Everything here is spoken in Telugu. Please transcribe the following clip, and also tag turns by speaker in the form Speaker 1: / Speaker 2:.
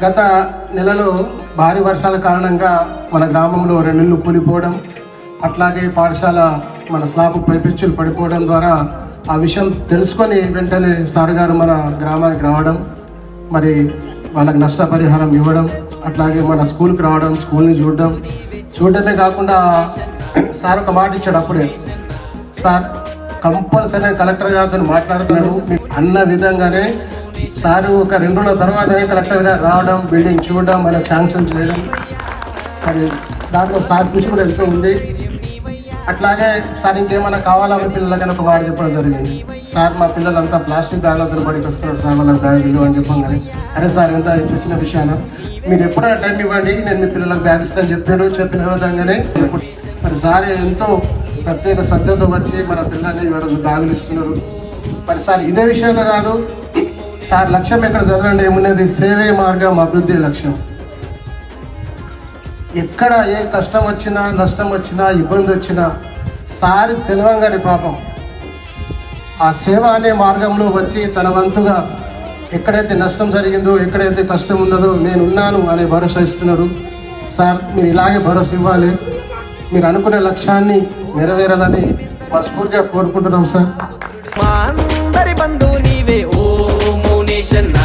Speaker 1: గత నెలలో భారీ వర్షాల కారణంగా మన గ్రామంలో 2 ఇళ్ళు కూలిపోవడం, అట్లాగే పాఠశాల మన స్లాబ్ పైపిచ్చులు పడిపోవడం ద్వారా ఆ విషయం తెలుసుకొని వెంటనే సార్ గారు మన గ్రామానికి రావడం, మరి వాళ్ళకి నష్టపరిహారం ఇవ్వడం, అట్లాగే మన స్కూల్కి రావడం, స్కూల్ని చూడడమే కాకుండా సార్ ఒక మాట ఇచ్చాడు అప్పుడే, సార్ కంపల్సరీ కలెక్టర్ గారితో మాట్లాడుతున్నాడు అన్న విధంగానే సార్ ఒక 2 రోజుల తర్వాతనే కలెక్టర్ గారు రావడం, బిల్డింగ్ చూడడం, మనకు శాంక్షన్ చేయడం, మరి దాంట్లో సార్ కృషి కూడా ఎంతో ఉంది. అట్లాగే సార్ ఇంకేమైనా కావాలా మీ పిల్లలకైనా ఒక మాట చెప్పడం జరిగింది, సార్ మా పిల్లలంతా ప్లాస్టిక్ బ్యాగ్లతో బడికి వస్తున్నారు సార్, వాళ్ళ బ్యాగులు అని చెప్పగానే, అరే సార్ ఎంత చిన్న విషయాన మీరు ఎప్పుడైనా టైం ఇవ్వండి, నేను మీ పిల్లలకు బ్యాగ్ ఇస్తాను చెప్పిన విధంగానే మరి సార్ ఎంతో ప్రత్యేక శ్రద్ధతో వచ్చి మన పిల్లల్ని ఈరోజు బ్యాగులు ఇస్తున్నారు. మరి సార్ ఇదే విషయంలో కాదు, సార్ లక్ష్యం ఎక్కడ చదవండి ఏమున్నది, సేవే మార్గం అభివృద్ధి లక్ష్యం. ఎక్కడ ఏ కష్టం వచ్చినా, నష్టం వచ్చినా, ఇబ్బంది వచ్చినా సారి తెలవంగానే పాపం ఆ సేవ అనే మార్గంలో వచ్చి తన వంతుగా ఎక్కడైతే నష్టం జరిగిందో, ఎక్కడైతే కష్టం ఉన్నదో నేనున్నాను అనే భరోసా ఇస్తున్నారు. సార్ మీరు ఇలాగే భరోసా ఇవ్వాలి, మీరు అనుకునే లక్ష్యాన్ని నెరవేరాలని మనస్ఫూర్తిగా కోరుకుంటున్నాం సార్.
Speaker 2: మా అందరి బంధువు నీవే ఓ మునేశన్న.